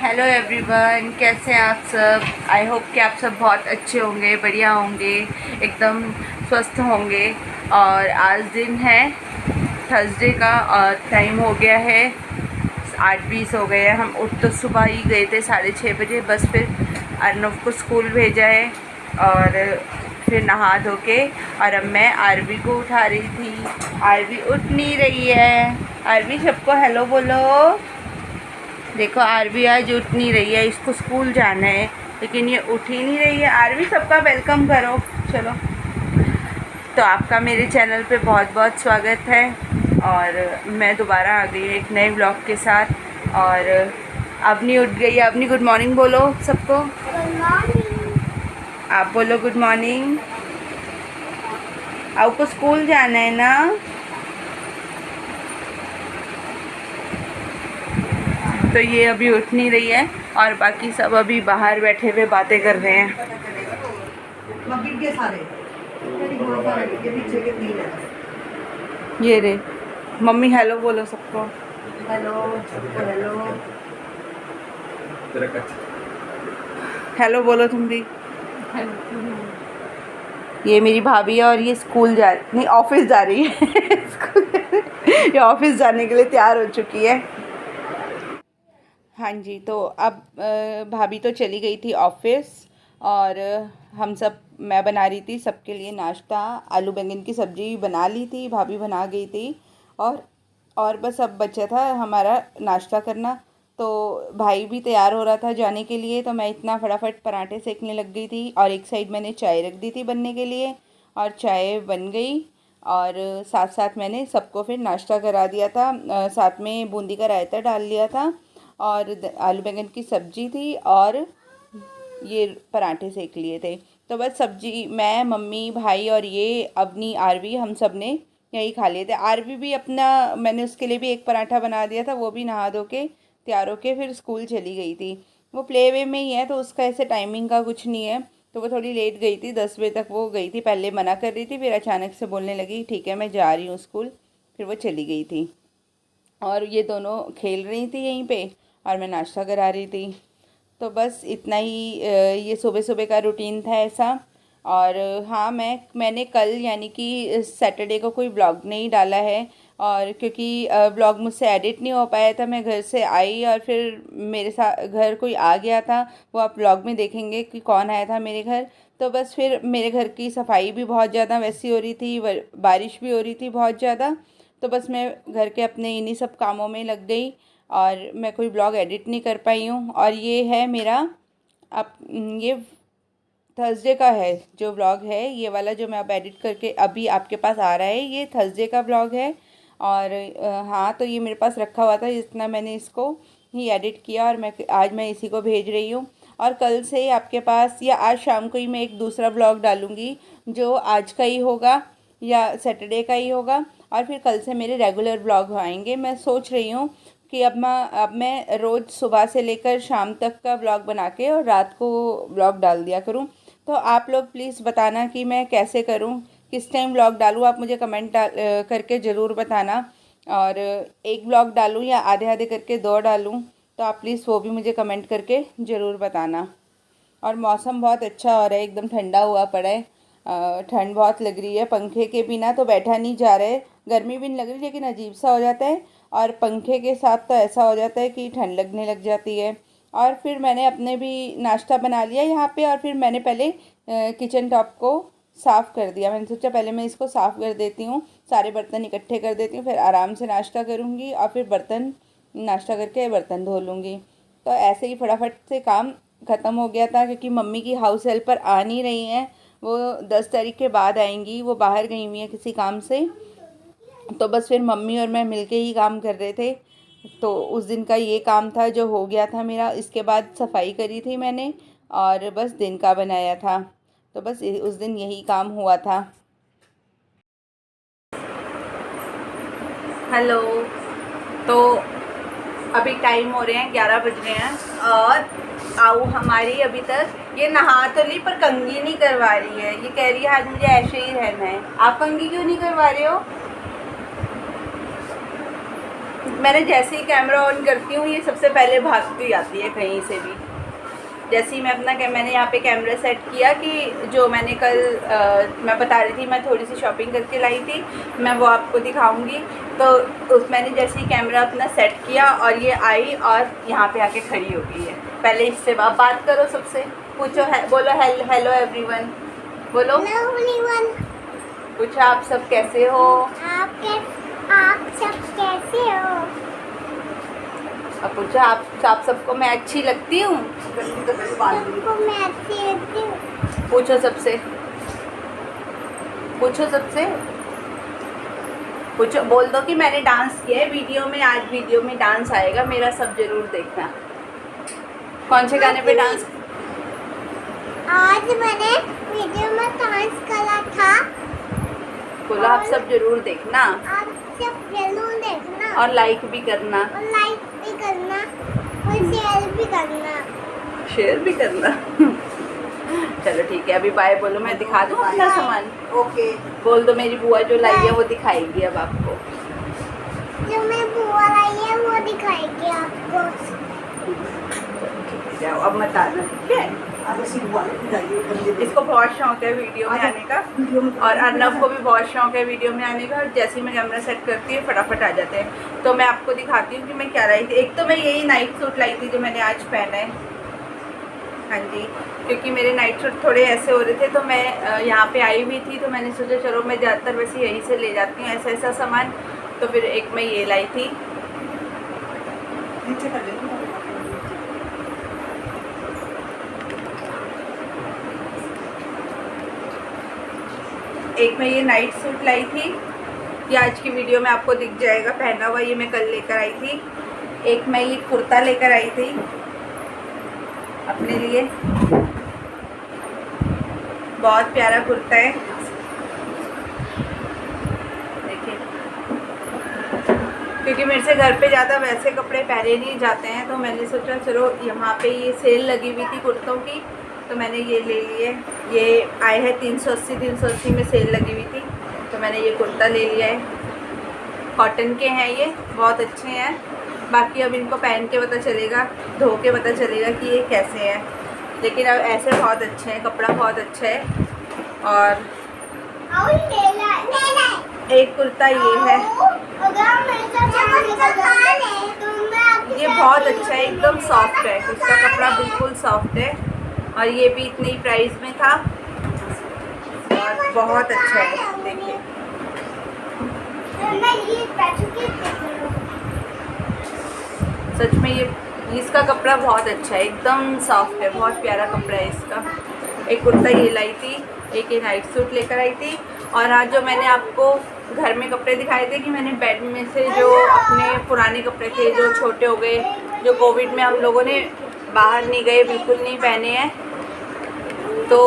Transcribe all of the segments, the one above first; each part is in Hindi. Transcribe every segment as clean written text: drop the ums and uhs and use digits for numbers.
हेलो एवरीवन, कैसे हैं आप सब। आई होप कि आप सब बहुत अच्छे होंगे, बढ़िया होंगे, एकदम स्वस्थ होंगे। और आज दिन है थर्सडे का और टाइम हो गया है 8:20 हो गए हैं। हम उठ तो सुबह ही गए थे 6:30 बजे, बस फिर अर्नव को स्कूल भेजा है और फिर नहा धो के और अब मैं आरवी को उठा रही थी। आरवी उठ नहीं रही है। आरवी सबको हेलो बोलो। देखो आरवी आज उठ नहीं रही है, इसको स्कूल जाना है लेकिन ये उठ ही नहीं रही है। आरवी सबका वेलकम करो। चलो, तो आपका मेरे चैनल पे बहुत बहुत स्वागत है और मैं दोबारा आ गई एक नए ब्लॉग के साथ। और अवनी उठ गई है। अवनी गुड मॉर्निंग बोलो सबको। Good morning. आप बोलो गुड मॉर्निंग। आपको स्कूल जाना है ना। तो ये अभी उठ नहीं रही है और बाकी सब अभी बाहर बैठे हुए बातें कर रहे हैं। ये रे मम्मी हेलो बोलो सबको। हेलो सबको हेलो। हेलो बोलो तुम भी। ये मेरी भाभी है और ये स्कूल जा नहीं ऑफिस जा रही है ये ऑफिस जाने के लिए तैयार हो चुकी है। हाँ जी, तो अब भाभी तो चली गई थी ऑफिस और हम सब मैं बना रही थी सबके लिए नाश्ता। आलू बैंगन की सब्ज़ी बना ली थी, भाभी बना गई थी और और बस अब बचा था हमारा नाश्ता करना। तो भाई भी तैयार हो रहा था जाने के लिए, तो मैं इतना फटाफट पराठे सेकने लग गई थी और एक साइड मैंने चाय रख दी थी बनने के लिए और चाय बन गई। और साथ साथ मैंने सबको फिर नाश्ता करा दिया था, साथ में बूंदी का रायता डाल लिया था और आलू बैंगन की सब्ज़ी थी और ये पराठे सेक लिए थे। तो बस सब्जी मैं मम्मी भाई और ये अवनी आरवी हम सब ने यही खा लिए थे। आरवी भी अपना मैंने उसके लिए भी एक पराठा बना दिया था, वो भी नहा धो के तैयार होके फिर स्कूल चली गई थी। वो प्ले वे में ही है तो उसका ऐसे टाइमिंग का कुछ नहीं है। तो वो थोड़ी लेट गई थी, 10 बजे तक वो गई थी। पहले मना कर रही थी, फिर अचानक से बोलने लगी ठीक है मैं जा रही हूँ स्कूल, फिर वो चली गई थी। और ये दोनों खेल रही थी यहीं पे और मैं नाश्ता करा रही थी। तो बस इतना ही ये सुबह सुबह का रूटीन था ऐसा। और हाँ, मैंने कल यानी कि सैटरडे को कोई ब्लॉग नहीं डाला है और क्योंकि ब्लॉग मुझसे एडिट नहीं हो पाया था। मैं घर से आई और फिर मेरे साथ घर कोई आ गया था, वो आप ब्लॉग में देखेंगे कि कौन आया था मेरे घर। तो बस फिर मेरे घर की सफाई भी बहुत ज़्यादा वैसी हो रही थी, बारिश भी हो रही थी बहुत ज़्यादा। तो बस मैं घर के अपने इन्हीं सब कामों में लग गई और मैं कोई ब्लॉग एडिट नहीं कर पाई हूँ। और ये है मेरा अब ये थर्सडे का है जो व्लॉग है, ये वाला जो मैं अब एडिट करके अभी आपके पास आ रहा है, ये थर्सडे का व्लॉग है। और हाँ, तो ये मेरे पास रखा हुआ था, जितना मैंने इसको ही एडिट किया और आज मैं इसी को भेज रही हूँ। और कल से आपके पास या आज शाम को ही मैं एक दूसरा व्लॉग डालूँगी जो आज का ही होगा या सैटरडे का ही होगा। और फिर कल से मेरे रेगुलर व्लॉग आएंगे। मैं सोच रही हूँ कि अब मैं रोज़ सुबह से लेकर शाम तक का व्लॉग बना के और रात को व्लॉग डाल दिया करूँ। तो आप लोग प्लीज़ बताना कि मैं कैसे करूँ, किस टाइम व्लॉग डालूँ। आप मुझे कमेंट करके ज़रूर बताना। और एक व्लॉग डालूँ या आधे आधे करके दो डालूँ, तो आप प्लीज़ वो भी मुझे कमेंट करके ज़रूर बताना। और मौसम बहुत अच्छा हो रहा है, एकदम ठंडा हुआ पड़ा है। ठंड बहुत लग रही है, पंखे के बिना तो बैठा नहीं जा रहा है। गर्मी भी नहीं लग रही लेकिन अजीब सा हो जाता है। और पंखे के साथ तो ऐसा हो जाता है कि ठंड लगने लग जाती है। और फिर मैंने अपने भी नाश्ता बना लिया यहाँ पे और फिर मैंने पहले किचन टॉप को साफ़ कर दिया। मैंने सोचा पहले मैं इसको साफ़ कर देती हूँ, सारे बर्तन इकट्ठे कर देती हूँ, फिर आराम से नाश्ता करूँगी और फिर नाश्ता करके बर्तन धो लूँगी। तो ऐसे ही फटाफट से काम ख़त्म हो गया था क्योंकि मम्मी की हाउस हेल्पर आ नहीं रही हैं। वो 10 तारीख के बाद आएंगी, वो बाहर गई हुई हैं किसी काम से। तो बस फिर मम्मी और मैं मिलके ही काम कर रहे थे। तो उस दिन का ये काम था जो हो गया था मेरा। इसके बाद सफाई करी थी मैंने और बस दिन का बनाया था। तो बस उस दिन यही काम हुआ था। हेलो, तो अभी टाइम हो रहे हैं 11 बज रहे हैं और आओ हमारी अभी तक ये नहा तो ली पर कंघी नहीं करवा रही है। ये कह रही है आज मुझे ऐसे ही रहना है। आप कंघी क्यों नहीं करवा रहे हो? मैंने जैसे ही कैमरा ऑन करती हूँ ये सबसे पहले भागती आती है कहीं से भी। जैसे ही मैं अपना मैंने यहाँ पे कैमरा सेट किया कि जो मैंने कल मैं बता रही थी मैं थोड़ी सी शॉपिंग करके लाई थी, मैं वो आपको दिखाऊंगी। तो मैंने जैसे ही कैमरा अपना सेट किया और ये आई और यहाँ पे आके खड़ी हो गई है। पहले इससे आप बात करो, सबसे पूछो, बोलो हेलो एवरीवन, बोलो हेलो एवरीवन। पूछो आप सब कैसे हो? आप सब कैसे हो? अब पूछो आप सबको मैं अच्छी लगती हूँ? सबको मैं अच्छी लगती हूँ। पूछो सबसे, पूछो सबसे, पूछो, बोल दो कि मैंने डांस किया है वीडियो में। आज वीडियो में डांस आएगा मेरा, सब जरूर देखना। कौन से गाने पे डांस? आज मैंने वीडियो में डांस करा था। बोलो आप सब जरूर देखना, आप सब जरूर देखना और लाइक भी करना, और लाइक भी करना और शेयर भी करना। शेयर भी करना। चलो ठीक है, अभी बाय बोलो, मैं दिखा दूँ अपना सामान। ओके। बोल दो मेरी बुआ जो लाई है वो दिखाएगी अब आपको। जो मैं बुआ लाई है वो दिखाएगी आपको। जाओ अब मत आना, ठीक है? इसको बहुत शौक है वीडियो में आने का, और अर्नब को भी बहुत शौक है वीडियो में आने का। और जैसे ही मैं कैमरा सेट करती हूँ फटाफट आ जाते हैं। तो मैं आपको दिखाती हूँ कि मैं क्या लाई थी। एक तो मैं यही नाइट सूट लाई थी जो मैंने आज पहना है। हाँ जी, क्योंकि मेरे नाइट सूट थोड़े ऐसे हो रहे थे तो मैं यहाँ पे आई हुई थी, तो मैंने सोचा चलो मैं ज़्यादातर वैसे यहीं से ले जाती हूँ ऐसा सामान। तो फिर एक मैं ये लाई थी। एक मैं ये नाइट सूट लाई थी, ये आज की वीडियो में आपको दिख जाएगा पहना हुआ, ये मैं कल लेकर आई थी। एक मैं ये कुर्ता लेकर आई थी अपने लिए, बहुत प्यारा कुर्ता है, देखिए। क्योंकि मेरे से घर पे ज़्यादा वैसे कपड़े पहने नहीं जाते हैं, तो मैंने सोचा चलो यहाँ पे ये सेल लगी हुई थी कुर्तों की, तो मैंने ये ले लिए। ये आए हैं 380 में सेल लगी हुई थी, तो मैंने ये कुर्ता ले लिया है। कॉटन के हैं ये, बहुत अच्छे हैं। बाकी अब इनको पहन के पता चलेगा, धो के पता चलेगा कि ये कैसे हैं, लेकिन अब ऐसे बहुत अच्छे हैं, कपड़ा बहुत अच्छा है। और एक कुर्ता ये है, ये बहुत अच्छा है, एकदम सॉफ्ट है, इसका कपड़ा बिल्कुल सॉफ्ट है। और ये भी इतनी प्राइस में था और बहुत अच्छा है, देखिए। सच में ये इसका कपड़ा बहुत अच्छा है, एकदम सॉफ्ट है, बहुत प्यारा कपड़ा है इसका। एक कुर्ता ये लाई थी, एक ये नाइट सूट लेकर आई थी। और आज जो मैंने आपको घर में कपड़े दिखाए थे कि मैंने बेड में से जो अपने पुराने कपड़े थे जो छोटे हो गए, जो कोविड में हम लोगों ने बाहर नहीं गए, बिल्कुल नहीं पहने हैं, तो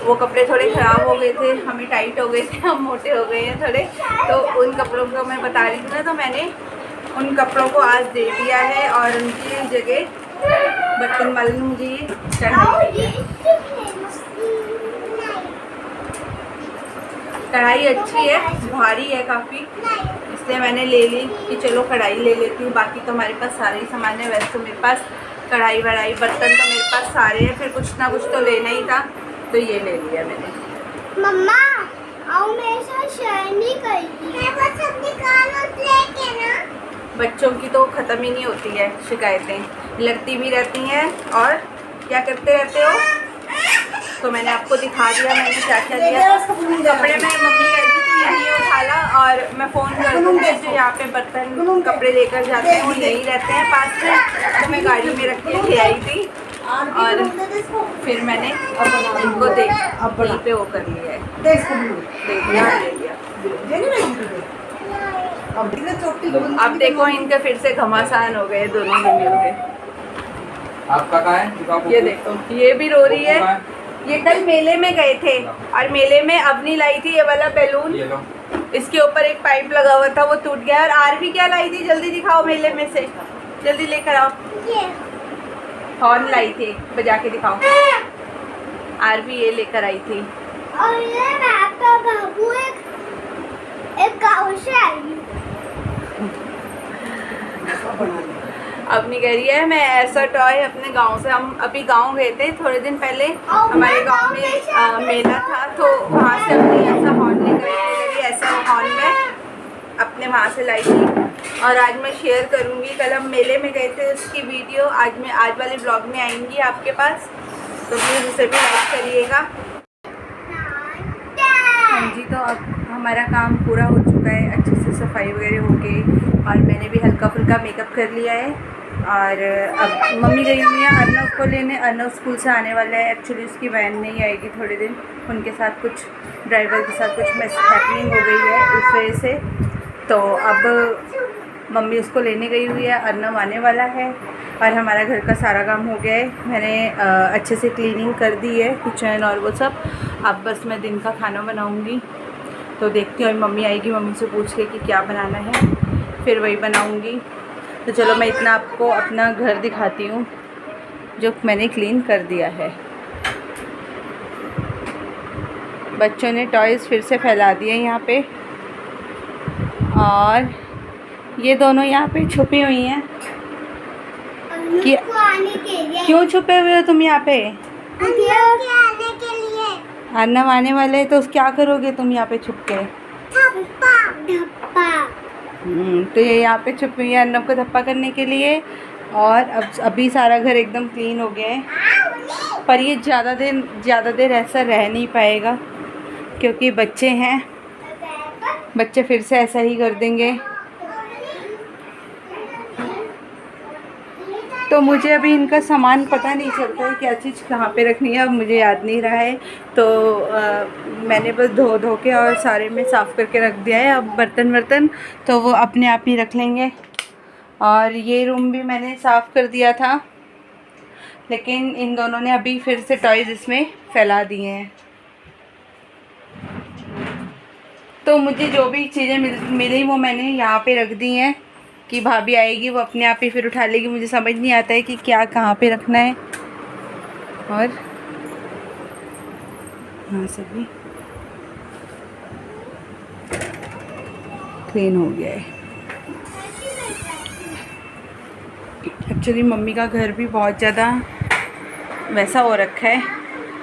वो कपड़े थोड़े ख़राब हो गए थे, हमें टाइट हो गए थे, हम मोटे हो गए हैं थोड़े, तो उन कपड़ों को मैं बता रही थी ना, तो मैंने उन कपड़ों को आज दे दिया है। और उनकी जगह बर्तन वाले ने मुझे ये कढ़ाई, कढ़ाई अच्छी है, भारी है काफ़ी, इसलिए मैंने ले ली कि चलो कढ़ाई ले लेती हूँ। बाकी तो हमारे पास सारे ही सामान है, वैसे तो मेरे पास कढ़ाई वढ़ाई बर्तन तो मेरे पास सारे हैं, फिर कुछ ना कुछ तो लेना ही था, तो ये ले लिया मैंने। मम्मा आओ मेरे साथ शेयर नहीं करती है, बस अपनी कानों लेके ना। बच्चों की तो ख़त्म ही नहीं होती है शिकायतें, लड़ती भी रहती हैं और क्या करते रहते हो। तो मैंने आपको दिखा दिया मैंने क्या क्या लिया। कपड़े में मम्मी कहती थी यही उठा ला, और मैं फ़ोन कर दूँगी, जो यहाँ पे बर्तन कपड़े लेकर जाते हैं वो यहीं रहते हैं पास में, तो मैं गाड़ी में रख के ले आई थी। और फिर मैंने इनको यहीं पे वो कर लिया है, ले लिया। अब देखो इनके फिर से घमासान हो गए दोनों मिल के। आपका कहाँ है? ये देखो ये भी रो रही है। ये कल मेले में गए थे और मेले में अवनी लाई थी ये वाला बैलून, इसके ऊपर एक पाइप लगा हुआ था वो टूट गया। और आरवी क्या लाई थी, जल्दी दिखाओ मेले में से, जल्दी लेकर आओ। हॉर्न लाई थी, बजा के दिखाओ। आरवी ये लेकर आई थी। और ये आपका बाबू एक गाँव से आई। अपनी कह रही है मैं ऐसा टॉय अपने गांव से, हम अभी गांव गए थे थोड़े दिन पहले, हमारे गांव में मेला था, तो वहाँ से अपनी ऐसा हॉर्न लेकर आई, ऐसा हॉर्न में अपने वहाँ से लाई थी और आज मैं शेयर करूँगी। कल हम मेले में गए थे, उसकी वीडियो आज वाले ब्लॉग में आएंगी आपके पास, तो प्लीज़ उसे भी लाइक करिएगा। हाँ जी, तो अब हमारा काम पूरा हो चुका है, अच्छे से सफाई वगैरह हो गई और मैंने भी हल्का फुल्का मेकअप कर लिया है। और अब मम्मी गई हुई है अर्नव को लेने, अर्नव स्कूल से आने वाला है, एक्चुअली उसकी वैन नहीं आएगी थोड़े दिन, उनके साथ कुछ ड्राइवर के साथ कुछ मिस हैपनिंग हो गई है उस वजह से, तो अब मम्मी उसको लेने गई हुई है, अर्नव आने वाला है और हमारा घर का सारा काम हो गया है। मैंने अच्छे से क्लीनिंग कर दी है किचन और वो सब, अब बस मैं दिन का खाना बनाऊंगी, तो देखती हूँ मम्मी आएगी, मम्मी से पूछ के कि क्या बनाना है, फिर वही बनाऊंगी। तो चलो मैं इतना आपको अपना घर दिखाती हूँ जो मैंने क्लीन कर दिया है। बच्चों ने टॉयज़ फिर से फैला दिए यहाँ पे और ये दोनों यहाँ पे छुपी हुई हैं। क्यों छुपे हुए हो तुम यहाँ पे? आने के लिए। अर्नव आने वाले हैं, तो क्या करोगे तुम यहाँ पे छुप के? धप्पा। तो ये यहाँ पे छुपी हुई है अर्नव को धप्पा करने के लिए। और अब अभी सारा घर एकदम क्लीन हो गया है, पर ये ज़्यादा देर ऐसा रह नहीं पाएगा क्योंकि बच्चे हैं, बच्चे फिर से ऐसा ही कर देंगे। तो मुझे अभी इनका सामान पता नहीं चलता है क्या चीज़ कहाँ पे रखनी है, अब मुझे याद नहीं रहा है, तो मैंने बस धो के और सारे में साफ़ करके रख दिया है। अब बर्तन तो वो अपने आप ही रख लेंगे। और ये रूम भी मैंने साफ़ कर दिया था, लेकिन इन दोनों ने अभी फिर से टॉयज़ इसमें फैला दिए हैं। तो मुझे जो भी चीज़ें मिली वो मैंने यहाँ पे रख दी हैं कि भाभी आएगी वो अपने आप ही फिर उठा लेगी, मुझे समझ नहीं आता है कि क्या कहाँ पे रखना है। और हाँ सभी क्लीन हो गया है। एक्चुअली मम्मी का घर भी बहुत ज़्यादा वैसा हो रखा है,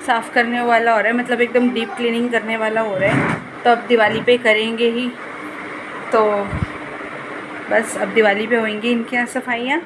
साफ़ करने वाला हो रहा है, मतलब एकदम डीप क्लीनिंग करने वाला हो रहा है। तो अब दिवाली पे करेंगे ही, तो बस अब दिवाली पे होंगी इनके यहाँ सफाइयाँ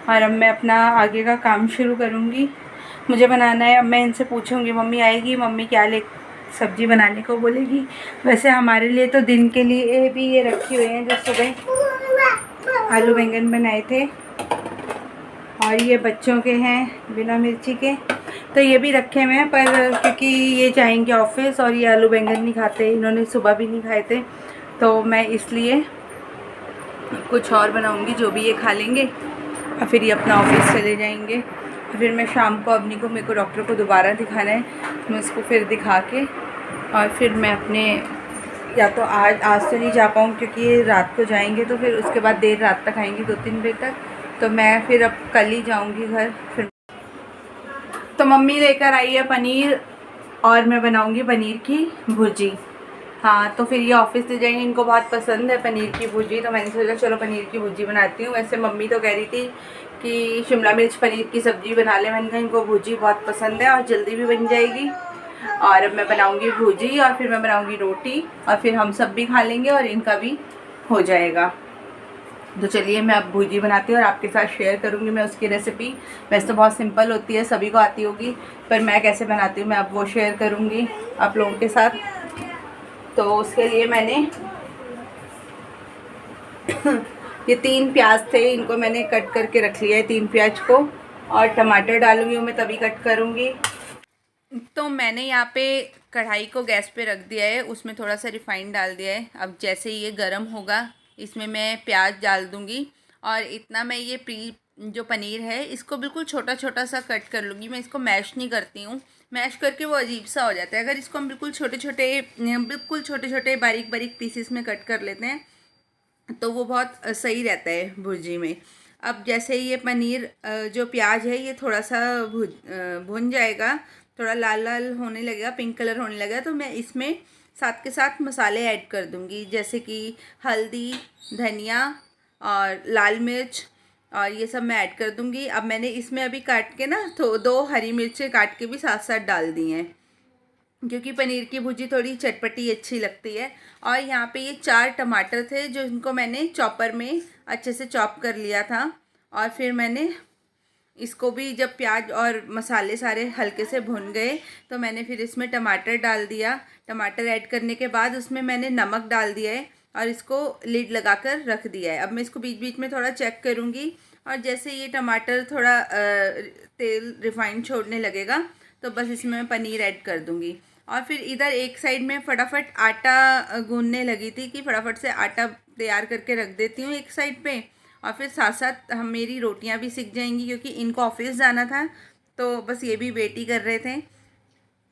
और अब मैं अपना आगे का काम शुरू करूँगी। मुझे बनाना है, अब मैं इनसे पूछूँगी, मम्मी आएगी, मम्मी क्या सब्ज़ी बनाने को बोलेगी। वैसे हमारे लिए तो दिन के लिए भी ये रखे हुए हैं, जो सुबह आलू बैंगन बनाए थे, और ये बच्चों के हैं बिना मिर्ची के, तो ये भी रखे हुए हैं, पर क्योंकि ये जाएंगे ऑफिस और ये आलू बैंगन नहीं खाते, इन्होंने सुबह भी नहीं खाए थे, तो मैं इसलिए कुछ और बनाऊंगी जो भी ये खा लेंगे और फिर ये अपना ऑफिस चले जाएंगे। फिर मैं शाम को मेरे को डॉक्टर को दोबारा दिखाना है, तो मैं उसको फिर दिखा के और फिर मैं अपने, या तो आज तो नहीं जा पाऊँ क्योंकि ये रात को जाएंगे, तो फिर उसके बाद देर रात तक आएंगे 2-3 बजे तक, तो मैं फिर अब कल ही जाऊँगी घर। फिर तो मम्मी लेकर आई है पनीर और मैं बनाऊँगी पनीर की भुर्जी। हाँ, तो फिर ये ऑफिस ले जाएंगे, इनको बहुत पसंद है पनीर की भुर्जी, तो मैंने सोचा चलो पनीर की भुर्जी बनाती हूँ। वैसे मम्मी तो कह रही थी कि शिमला मिर्च पनीर की सब्ज़ी बना ले, मैंने कहा इनको भुर्जी बहुत पसंद है और जल्दी भी बन जाएगी। और अब मैं बनाऊँगी भुर्जी और फिर मैं बनाऊँगी रोटी और फिर हम सब भी खा लेंगे और इनका भी हो जाएगा। तो चलिए मैं अब भुर्जी बनाती हूँ और आपके साथ शेयर करूँगी मैं उसकी रेसिपी। वैसे तो बहुत सिंपल होती है, सभी को आती होगी, पर मैं कैसे बनाती हूँ मैं अब वो शेयर करूँगी आप लोगों के साथ। तो उसके लिए मैंने ये 3 प्याज थे, इनको मैंने कट करके रख लिया है, 3 प्याज को, और टमाटर डालूँगी मैं तभी कट करूँगी। तो मैंने यहाँ पे कढ़ाई को गैस पे रख दिया है, उसमें थोड़ा सा रिफाइंड डाल दिया है। अब जैसे ये गर्म होगा इसमें मैं प्याज डाल दूँगी और इतना मैं ये जो पनीर है इसको बिल्कुल छोटा छोटा सा कट कर लूँगी। मैं इसको मैश नहीं करती हूँ, मैश करके वो अजीब सा हो जाता है। अगर इसको हम बिल्कुल छोटे छोटे बारीक बारीक पीसेस में कट कर लेते हैं तो वो बहुत सही रहता है भुर्जी में। अब जैसे ये पनीर जो प्याज है ये थोड़ा सा भुन जाएगा, थोड़ा लाल लाल होने लगेगा, पिंक कलर होने लगेगा, तो मैं इसमें साथ के साथ मसाले ऐड कर दूँगी, जैसे कि हल्दी, धनिया और लाल मिर्च और ये सब मैं ऐड कर दूँगी। अब मैंने इसमें अभी काट के ना तो 2 हरी मिर्चें काट के भी साथ साथ डाल दी हैं, क्योंकि पनीर की भुर्जी थोड़ी चटपटी अच्छी लगती है। और यहाँ पे ये 4 टमाटर थे जो इनको मैंने चॉपर में अच्छे से चॉप कर लिया था। और फिर मैंने इसको भी जब प्याज और मसाले सारे हल्के से भुन गए तो मैंने फिर इसमें टमाटर डाल दिया। टमाटर ऐड करने के बाद उसमें मैंने नमक डाल दिया है और इसको लिड लगाकर रख दिया है। अब मैं इसको बीच बीच में थोड़ा चेक करूँगी और जैसे ये टमाटर थोड़ा तेल रिफाइंड छोड़ने लगेगा तो बस इसमें मैं पनीर ऐड कर दूँगी। और फिर इधर एक साइड में फटाफट आटा गूंदने लगी थी कि फटाफट से आटा तैयार करके रख देती हूँ एक साइड पे, और फिर साथ साथ हम मेरी रोटियां भी सिक जाएंगी क्योंकि इनको ऑफिस जाना था तो बस ये भी वेट ही कर रहे थे।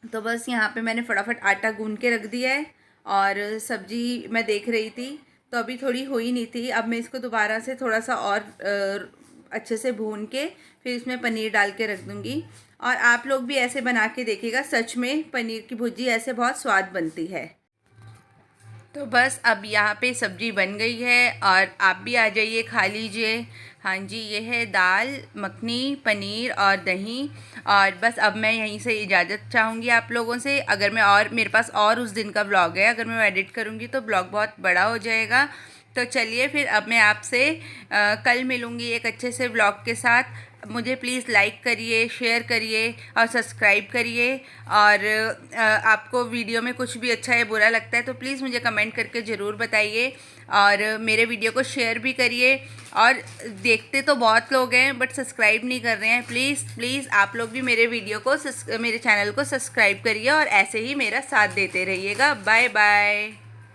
तो बस यहाँ पे मैंने फटाफट आटा गूंद के रख दिया है और सब्जी मैं देख रही थी तो अभी थोड़ी हुई नहीं थी। अब मैं इसको दोबारा से थोड़ा सा और अच्छे से भून के फिर इसमें पनीर डाल के रख दूँगी। और आप लोग भी ऐसे बना के देखिएगा, सच में पनीर की भुर्जी ऐसे बहुत स्वाद बनती है। तो बस अब यहाँ पे सब्ज़ी बन गई है और आप भी आ जाइए खा लीजिए। हाँ जी, ये है दाल मखनी, पनीर और दही। और बस अब मैं यहीं से इजाज़त चाहूँगी आप लोगों से। अगर मैं और मेरे पास और उस दिन का व्लॉग है, अगर मैं एडिट करूँगी तो ब्लॉग बहुत बड़ा हो जाएगा। तो चलिए फिर अब मैं आपसे कल मिलूँगी एक अच्छे से व्लॉग के साथ। मुझे प्लीज़ लाइक करिए, शेयर करिए और सब्सक्राइब करिए। और आपको वीडियो में कुछ भी अच्छा या बुरा लगता है तो प्लीज़ मुझे कमेंट करके ज़रूर बताइए। और मेरे वीडियो को शेयर भी करिए। और देखते तो बहुत लोग हैं बट सब्सक्राइब नहीं कर रहे हैं। प्लीज़ आप लोग भी मेरे वीडियो को मेरे चैनल को सब्सक्राइब करिए और ऐसे ही मेरा साथ देते रहिएगा। Bye bye.